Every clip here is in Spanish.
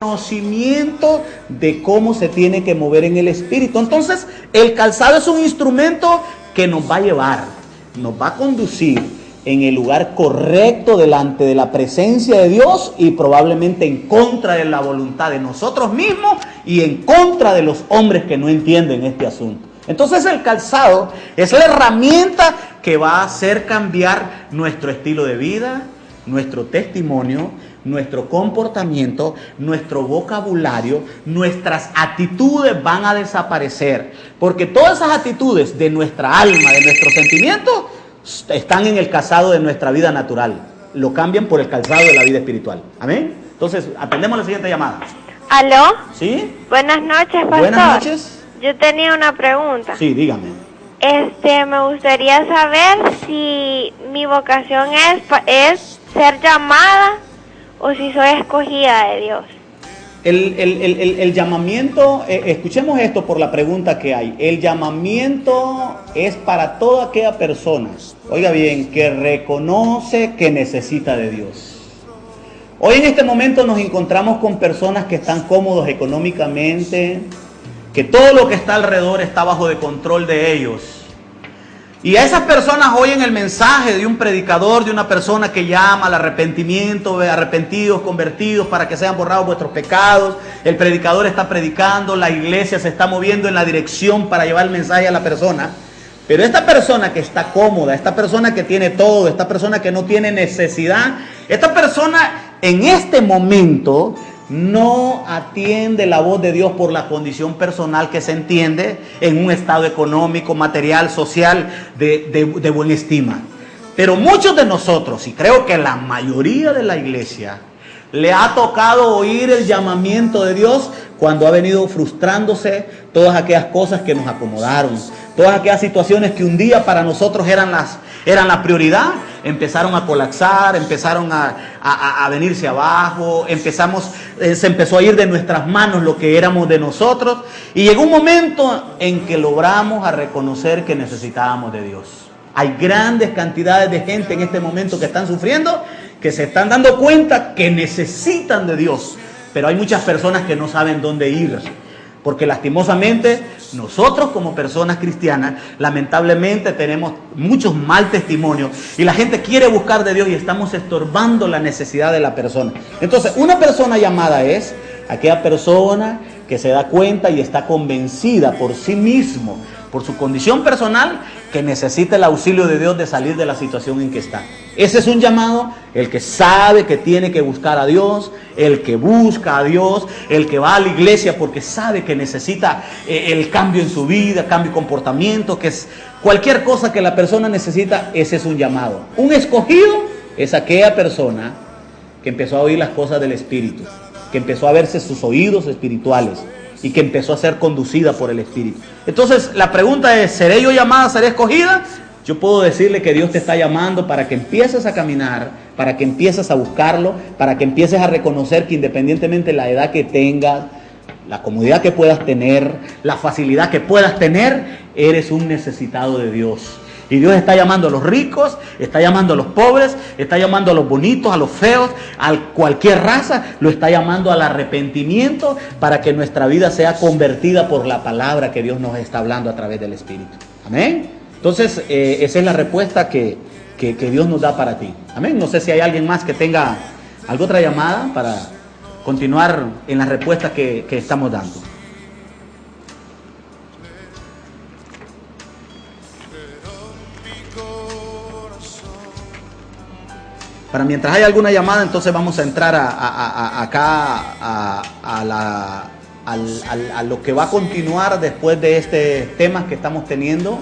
conocimiento de cómo se tiene que mover en el espíritu. Entonces, el calzado es un instrumento que nos va a llevar, nos va a conducir en el lugar correcto delante de la presencia de Dios y probablemente en contra de la voluntad de nosotros mismos y en contra de los hombres que no entienden este asunto. Entonces, el calzado es la herramienta que va a hacer cambiar nuestro estilo de vida, nuestro testimonio, nuestro comportamiento, nuestro vocabulario, nuestras actitudes van a desaparecer. Porque todas esas actitudes de nuestra alma, de nuestros sentimientos, están en el calzado de nuestra vida natural. Lo cambian por el calzado de la vida espiritual. ¿Amén? Entonces, atendemos la siguiente llamada. ¿Aló? ¿Sí? Buenas noches, pastor. Buenas noches. Yo tenía una pregunta. Sí, dígame. Me gustaría saber si mi vocación es ser llamada o si soy escogida de Dios. El llamamiento, escuchemos esto por la pregunta que hay. El llamamiento es para toda aquella persona, oiga bien, que reconoce que necesita de Dios. Hoy en este momento nos encontramos con personas que están cómodos económicamente, que todo lo que está alrededor está bajo de control de ellos. Y a esas personas oyen el mensaje de un predicador, de una persona que llama al arrepentimiento, arrepentidos, convertidos, para que sean borrados vuestros pecados. El predicador está predicando, la iglesia se está moviendo en la dirección para llevar el mensaje a la persona. Pero esta persona que está cómoda, esta persona que tiene todo, esta persona que no tiene necesidad, esta persona en este momento no atiende la voz de Dios por la condición personal que se entiende en un estado económico, material, social de buena estima. Pero muchos de nosotros, y creo que la mayoría de la iglesia, le ha tocado oír el llamamiento de Dios cuando ha venido frustrándose todas aquellas cosas que nos acomodaron, todas aquellas situaciones que un día para nosotros eran la prioridad, empezaron a colapsar, empezaron a venirse abajo, se empezó a ir de nuestras manos lo que éramos de nosotros, y llegó un momento en que logramos a reconocer que necesitábamos de Dios. Hay grandes cantidades de gente en este momento que están sufriendo, que se están dando cuenta que necesitan de Dios, pero hay muchas personas que no saben dónde ir. Porque lastimosamente nosotros como personas cristianas lamentablemente tenemos muchos mal testimonios y la gente quiere buscar de Dios y estamos estorbando la necesidad de la persona. Entonces, una persona llamada es aquella persona que se da cuenta y está convencida por sí mismo, por su condición personal, que necesita el auxilio de Dios de salir de la situación en que está. Ese es un llamado, el que sabe que tiene que buscar a Dios, el que busca a Dios, el que va a la iglesia porque sabe que necesita el cambio en su vida, cambio de comportamiento, que es cualquier cosa que la persona necesita, ese es un llamado. Un escogido es aquella persona que empezó a oír las cosas del Espíritu, que empezó a verse sus oídos espirituales y que empezó a ser conducida por el Espíritu. Entonces, la pregunta es, ¿seré yo llamada, seré escogida? Yo puedo decirle que Dios te está llamando para que empieces a caminar, para que empieces a buscarlo, para que empieces a reconocer que independientemente de la edad que tengas, la comodidad que puedas tener, la facilidad que puedas tener, eres un necesitado de Dios. Y Dios está llamando a los ricos, está llamando a los pobres, está llamando a los bonitos, a los feos, a cualquier raza, lo está llamando al arrepentimiento para que nuestra vida sea convertida por la palabra que Dios nos está hablando a través del Espíritu. Amén. Entonces, esa es la respuesta que Dios nos da para ti. Amén. No sé si hay alguien más que tenga alguna otra llamada para continuar en las respuestas que estamos dando. Para mientras haya alguna llamada, entonces vamos a entrar a lo que va a continuar después de este tema que estamos teniendo.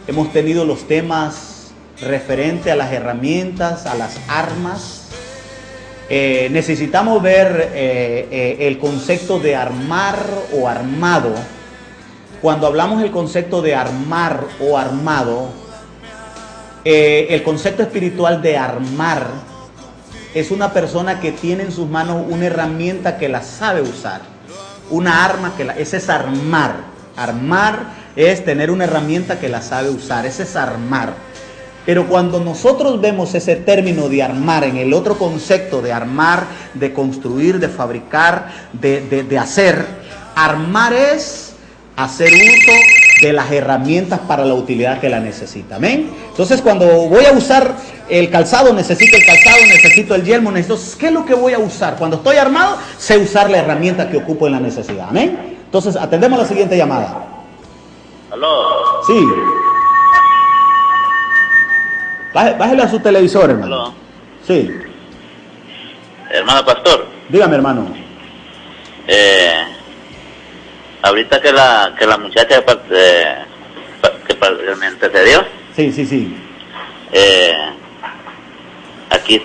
Hemos tenido los temas referentes a las herramientas, a las armas. Necesitamos ver el concepto de armar o armado. Cuando hablamos del concepto de armar o armado, el concepto espiritual de armar es una persona que tiene en sus manos una herramienta que la sabe usar, una arma ese es armar. Armar es tener una herramienta que la sabe usar, ese es armar. Pero cuando nosotros vemos ese término de armar en el otro concepto de armar, de construir, de fabricar, de hacer, armar es hacer uso de las herramientas para la utilidad que la necesita. Amén. Entonces, cuando voy a usar el calzado, necesito el calzado, necesito el yelmo, necesito, ¿qué es lo que voy a usar? Cuando estoy armado, sé usar la herramienta que ocupo en la necesidad. Amén. Entonces, atendemos la siguiente llamada. ¿Aló? Sí. Bájale a su televisor, hermano. ¿Aló? Sí. Hermano pastor. Dígame, hermano. Ahorita que la muchacha que me antecedió, Sí. aquí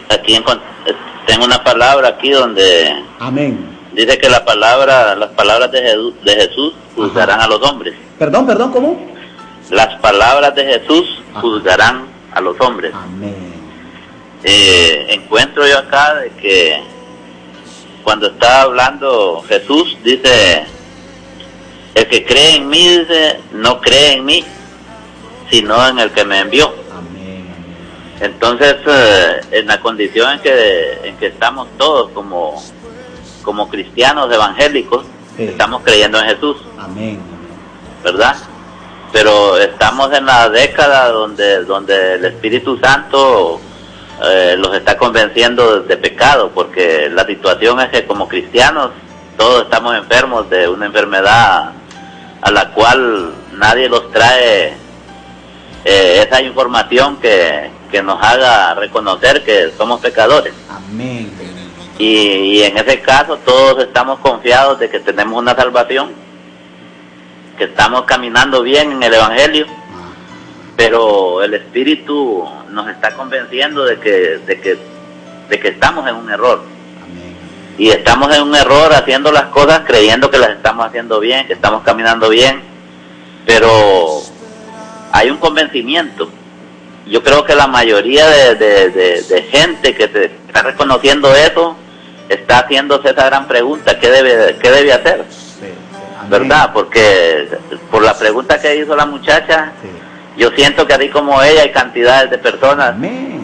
tengo una palabra aquí donde Amén. dice que las palabras de Jesús juzgarán a los hombres. Perdón, ¿cómo? Las palabras de Jesús Ajá. juzgarán a los hombres. Amén. Encuentro yo acá de que cuando está hablando Jesús, dice: el que cree en mí, dice, no cree en mí, sino en el que me envió. Amén. Entonces, en la condición en que estamos todos como cristianos evangélicos, Sí. estamos creyendo en Jesús, Amén. ¿verdad? Pero estamos en la década donde el Espíritu Santo los está convenciendo de pecado, porque la situación es que como cristianos todos estamos enfermos de una enfermedad a la cual nadie nos trae esa información que nos haga reconocer que somos pecadores. Amén. Y en ese caso todos estamos confiados de que tenemos una salvación, que estamos caminando bien en el Evangelio, pero el Espíritu nos está convenciendo de que estamos en un error. Amén. Y estamos en un error haciendo las cosas creyendo que las estamos haciendo bien, que estamos caminando bien, pero hay un convencimiento. Yo creo que la mayoría de gente que se está reconociendo eso está haciéndose esa gran pregunta: ¿qué debe hacer? Sí. Amén. ¿Verdad? Porque por la pregunta que hizo la muchacha, Sí. yo siento que así como ella hay cantidades de personas Amén.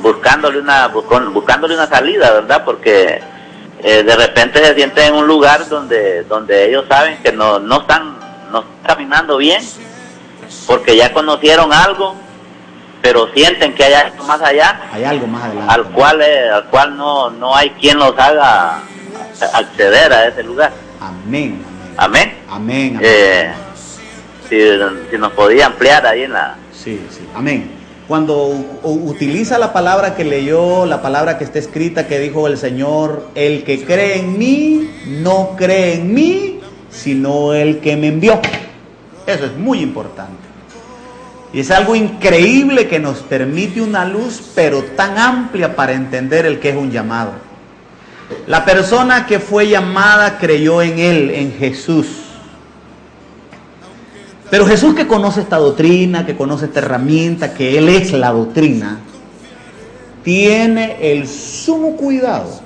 buscándole una salida, ¿verdad? Porque de repente se sienten en un lugar donde ellos saben que no están caminando bien, porque ya conocieron algo, pero sienten que hay algo más allá, Hay algo más adelante. al cual no hay quien los haga acceder a ese lugar. Amén. Amén. Amén. Si nos podía ampliar ahí en la... Sí. Amén. Cuando utiliza la palabra que leyó, la palabra que está escrita, que dijo el Señor: el que cree en mí, no cree en mí, sino el que me envió. Eso es muy importante. Y es algo increíble que nos permite una luz, pero tan amplia para entender el que es un llamado. La persona que fue llamada creyó en Él, en Jesús. Pero Jesús, que conoce esta doctrina, que conoce esta herramienta, que Él es la doctrina, tiene el sumo cuidado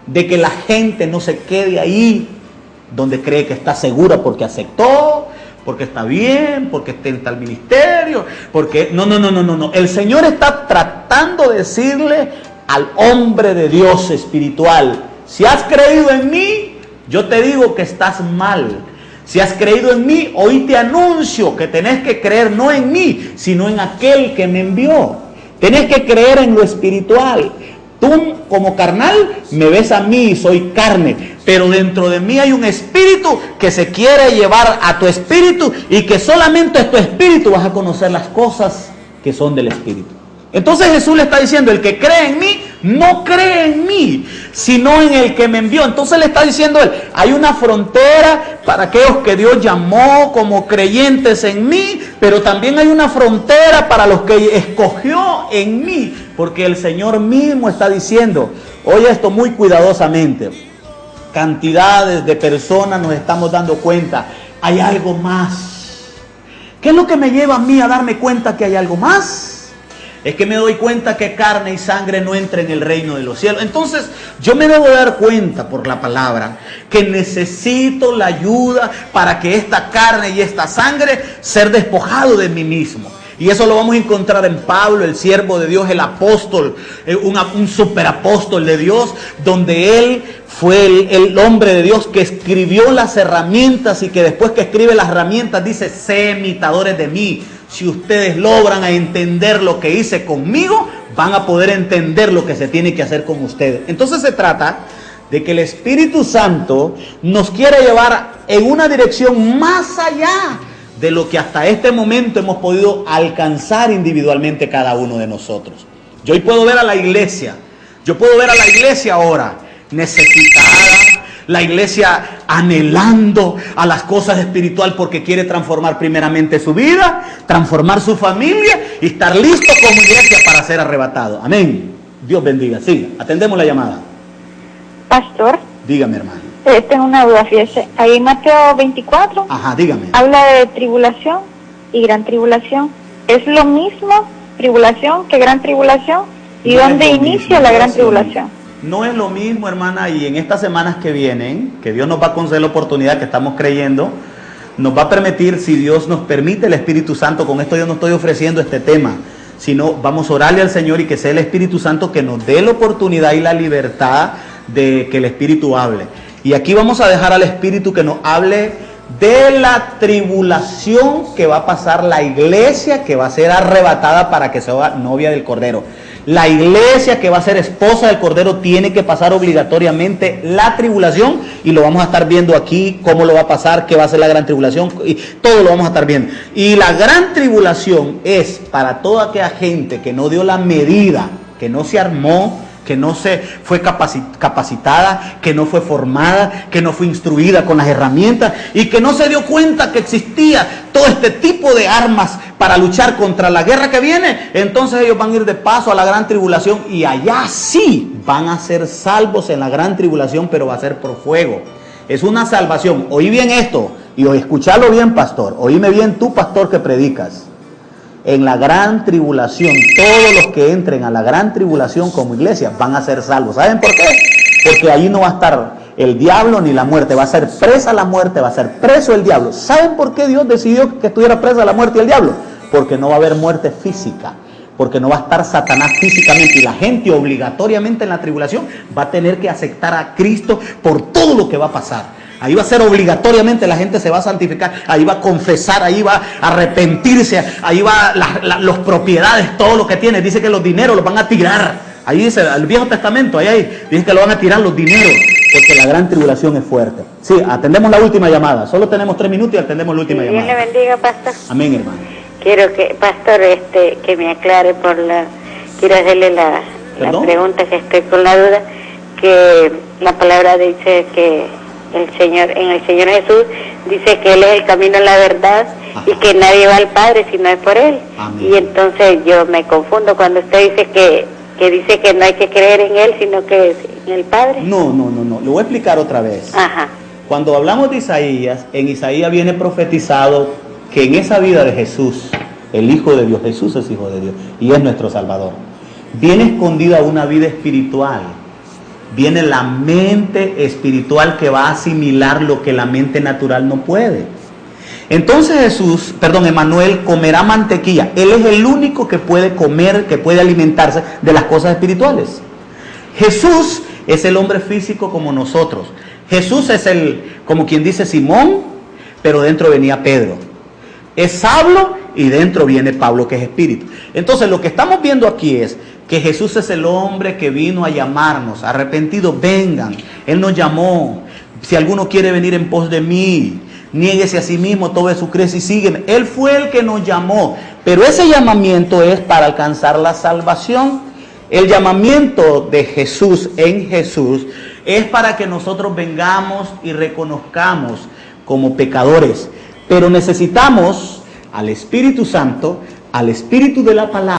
de que la gente no se quede ahí donde cree que está segura porque aceptó, porque está bien, porque está en tal ministerio, porque... No. El Señor está tratando de decirle al hombre de Dios espiritual: si has creído en mí, yo te digo que estás mal. Si has creído en mí, hoy te anuncio que tenés que creer no en mí, sino en aquel que me envió. Tenés que creer en lo espiritual. Tú, como carnal, me ves a mí, soy carne, pero dentro de mí hay un espíritu que se quiere llevar a tu espíritu, y que solamente es tu espíritu vas a conocer las cosas que son del espíritu. Entonces Jesús le está diciendo: el que cree en mí, no cree en mí, sino en el que me envió. Entonces le está diciendo él: hay una frontera para aquellos que Dios llamó como creyentes en mí, pero también hay una frontera para los que escogió en mí, porque el Señor mismo está diciendo, oye esto muy cuidadosamente, cantidades de personas nos estamos dando cuenta, hay algo más. ¿Qué es lo que me lleva a mí a darme cuenta que hay algo más? Es que me doy cuenta que carne y sangre no entra en el reino de los cielos. Entonces yo me debo dar cuenta por la palabra que necesito la ayuda para que esta carne y esta sangre ser despojado de mí mismo. Y eso lo vamos a encontrar en Pablo, el siervo de Dios, el apóstol, un superapóstol de Dios, donde él fue el hombre de Dios que escribió las herramientas y que después que escribe las herramientas dice: sé imitadores de mí. Si ustedes logran entender lo que hice conmigo, van a poder entender lo que se tiene que hacer con ustedes. Entonces se trata de que el Espíritu Santo nos quiere llevar en una dirección más allá de lo que hasta este momento hemos podido alcanzar individualmente cada uno de nosotros. Yo hoy puedo ver a la iglesia, ahora necesitada, la iglesia anhelando a las cosas espirituales porque quiere transformar primeramente su vida, transformar su familia y estar listo como iglesia para ser arrebatado. Amén. Dios bendiga. Sí, atendemos la llamada. Pastor. Dígame, hermano. Tengo una duda, fíjese. Ahí en Mateo 24. Ajá, dígame. Habla de tribulación y gran tribulación. ¿Es lo mismo tribulación que gran tribulación? ¿Y dónde inicia la gran tribulación? No es lo mismo, hermana, y en estas semanas que vienen, que Dios nos va a conceder la oportunidad que estamos creyendo, nos va a permitir, si Dios nos permite, el Espíritu Santo. Con esto yo no estoy ofreciendo este tema, sino vamos a orarle al Señor y que sea el Espíritu Santo que nos dé la oportunidad y la libertad de que el Espíritu hable. Y aquí vamos a dejar al Espíritu que nos hable de la tribulación que va a pasar la iglesia, que va a ser arrebatada para que sea novia del Cordero. La iglesia que va a ser esposa del Cordero tiene que pasar obligatoriamente la tribulación, y lo vamos a estar viendo aquí, cómo lo va a pasar, qué va a ser la gran tribulación, y todo lo vamos a estar viendo. Y la gran tribulación es para toda aquella gente que no dio la medida, que no se armó, que no se fue capacitada, que no fue formada, que no fue instruida con las herramientas y que no se dio cuenta que existía todo este tipo de armas para luchar contra la guerra que viene. Entonces ellos van a ir de paso a la gran tribulación y allá sí van a ser salvos en la gran tribulación, pero va a ser por fuego. Es una salvación. Oí bien esto y escuchalo bien, pastor. Oíme bien tú, pastor, que predicas. En la gran tribulación, todos los que entren a la gran tribulación como iglesia van a ser salvos. ¿Saben por qué? Porque ahí no va a estar el diablo ni la muerte. Va a ser presa la muerte, va a ser preso el diablo. ¿Saben por qué Dios decidió que estuviera presa la muerte y el diablo? Porque no va a haber muerte física. Porque no va a estar Satanás físicamente. Y la gente obligatoriamente en la tribulación va a tener que aceptar a Cristo por todo lo que va a pasar. Ahí va a ser obligatoriamente, la gente se va a santificar, ahí va a confesar, ahí va a arrepentirse, ahí va las propiedades, todo lo que tiene. Dice que los dineros los van a tirar. Ahí dice el Viejo Testamento, ahí dice que lo van a tirar los dineros, porque la gran tribulación es fuerte. Sí, atendemos la última llamada. Solo tenemos 3 minutos y atendemos la última llamada. Dios le bendiga, pastor. Amén, hermano. Quiero que, pastor, que me aclare quiero hacerle la pregunta, que estoy con la duda, que la palabra dice que en el Señor Jesús dice que Él es el camino, la verdad. Ajá. Y que nadie va al Padre si no es por Él. Amén. Y entonces yo me confundo cuando usted dice que dice que no hay que creer en Él, sino que en el Padre. No, lo voy a explicar otra vez. Ajá. Cuando hablamos de Isaías, en Isaías viene profetizado que en esa vida de Jesús, el Hijo de Dios, Jesús es Hijo de Dios y es nuestro Salvador, viene escondida una vida espiritual. Viene la mente espiritual que va a asimilar lo que la mente natural no puede. Entonces Emanuel comerá mantequilla. Él es el único que puede comer, que puede alimentarse de las cosas espirituales. Jesús es el hombre físico como nosotros. Jesús es como quien dice Simón, pero dentro venía Pedro. Es Saulo y dentro viene Pablo, que es espíritu. Entonces lo que estamos viendo aquí es que Jesús es el hombre que vino a llamarnos, arrepentidos, vengan. Él nos llamó. Si alguno quiere venir en pos de mí, niéguese a sí mismo, tome su cruz y sígueme. Él fue el que nos llamó, pero ese llamamiento es para alcanzar la salvación. El llamamiento de Jesús en Jesús es para que nosotros vengamos y reconozcamos como pecadores, pero necesitamos al Espíritu Santo, al Espíritu de la palabra.